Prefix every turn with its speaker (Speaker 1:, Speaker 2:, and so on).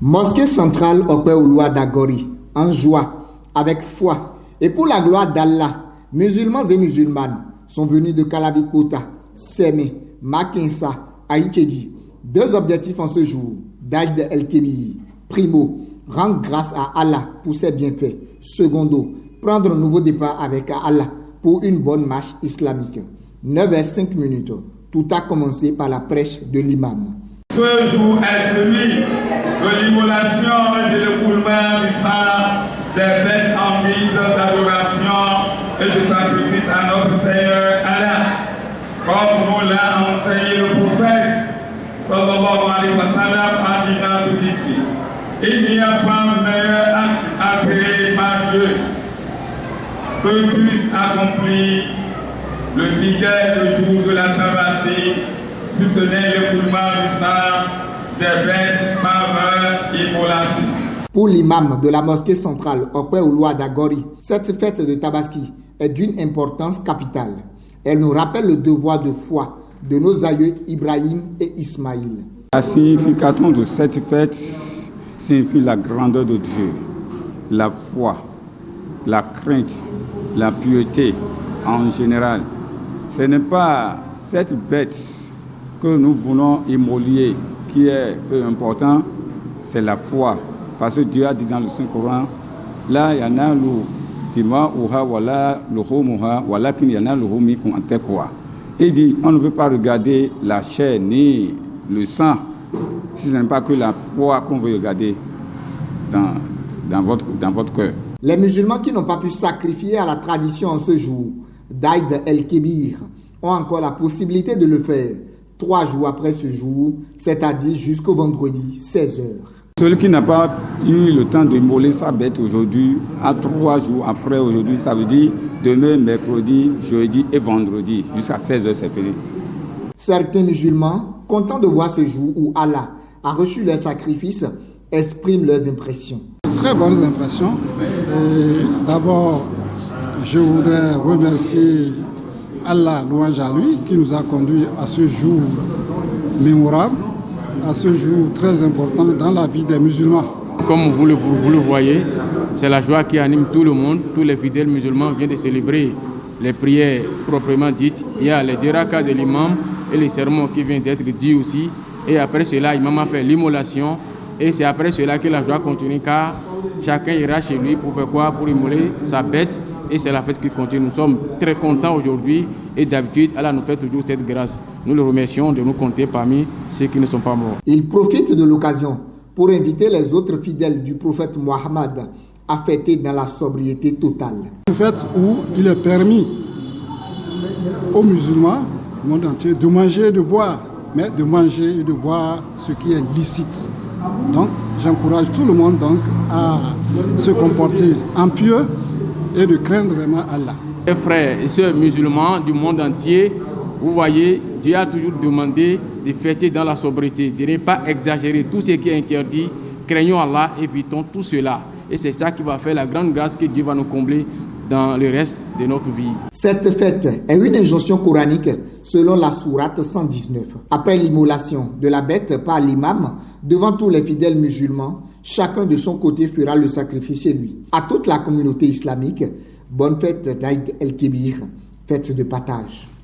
Speaker 1: Mosquée centrale Okpe-Oloua d'Agori, en joie, avec foi et pour la gloire d'Allah, musulmans et musulmanes sont venus de Kalavikota, Sémé, Makinsa, Aïtchédi. Deux objectifs en ce jour, d'Aïd El-Kébir. Primo, rendre grâce à Allah pour ses bienfaits. Secondo, prendre un nouveau départ avec Allah pour une bonne marche islamique. 9h05, tout a commencé par la prêche de l'imam.
Speaker 2: Ce jour est celui de l'immolation et de l'écoulement du sang des bêtes en guise d'adoration et de sacrifice à notre Seigneur Allah, comme nous l'a enseigné le prophète sallallahu alayhi wa sallam en disant ceci: il n'y a pas meilleur acte agréé par Dieu que puisse accomplir le fidèle jour de la Tabaski, si ce n'est l'écoulement du sang des bêtes par immolation.
Speaker 1: Pour l'imam de la mosquée centrale Okpe-Oloua d'Agori, cette fête de Tabaski est d'une importance capitale. Elle nous rappelle le devoir de foi de nos aïeux Ibrahim et Ismaïl.
Speaker 3: La signification de cette fête signifie la grandeur de Dieu, la foi, la crainte, la piété en général. Ce n'est pas cette bête que nous voulons immoler qui est peu important, c'est la foi. Parce que Dieu a dit dans le Saint-Coran, là, il y en a le dima ouha, voilà le homuha, voilà qu'il y en a le homi qu'on entend quoi. Il dit, on ne veut pas regarder la chair ni le sang, si ce n'est pas que la foi qu'on veut regarder dans votre cœur.
Speaker 1: Les musulmans qui n'ont pas pu sacrifier à la tradition en ce jour, d'Aïd El-Kébir, ont encore la possibilité de le faire 3 jours après ce jour, c'est-à-dire jusqu'au vendredi 16h.
Speaker 3: Celui qui n'a pas eu le temps de immoler sa bête aujourd'hui, à 3 jours après aujourd'hui, ça veut dire demain, mercredi, jeudi et vendredi, jusqu'à 16h, c'est fini.
Speaker 1: Certains musulmans, contents de voir ce jour où Allah a reçu leur sacrifice, expriment leurs impressions.
Speaker 4: Très bonnes impressions. D'abord, je voudrais remercier Allah, louange à lui, qui nous a conduits à ce jour mémorable, à ce jour très important dans la vie des musulmans.
Speaker 5: Comme vous le voyez, c'est la joie qui anime tout le monde. Tous les fidèles musulmans viennent de célébrer les prières proprement dites. Il y a les 2 rakas de l'imam et les sermons qui viennent d'être dits aussi. Et après cela, l'imam a fait l'immolation. Et c'est après cela que la joie continue, car chacun ira chez lui pour faire quoi? Pour immoler sa bête. Et c'est la fête qui continue. Nous sommes très contents aujourd'hui et d'habitude, Allah nous fait toujours cette grâce. Nous le remercions de nous compter parmi ceux qui ne sont pas morts.
Speaker 1: Il profite de l'occasion pour inviter les autres fidèles du prophète Mohammed à fêter dans la sobriété totale.
Speaker 4: Une fête où il est permis aux musulmans du monde entier de manger et de boire, mais de manger et de boire ce qui est licite. Donc, j'encourage tout le monde donc à se comporter en pieux et de craindre vraiment Allah.
Speaker 5: Les frères et sœurs musulmans du monde entier, vous voyez, Dieu a toujours demandé de fêter dans la sobriété, de ne pas exagérer tout ce qui est interdit. Craignons Allah, évitons tout cela. Et c'est ça qui va faire la grande grâce que Dieu va nous combler dans le reste de notre vie.
Speaker 1: Cette fête est une injonction coranique selon la sourate 119. Après l'immolation de la bête par l'imam, devant tous les fidèles musulmans, chacun de son côté fera le sacrifice chez lui. À toute la communauté islamique, bonne fête d'Aïd El-Kébir, fête de partage.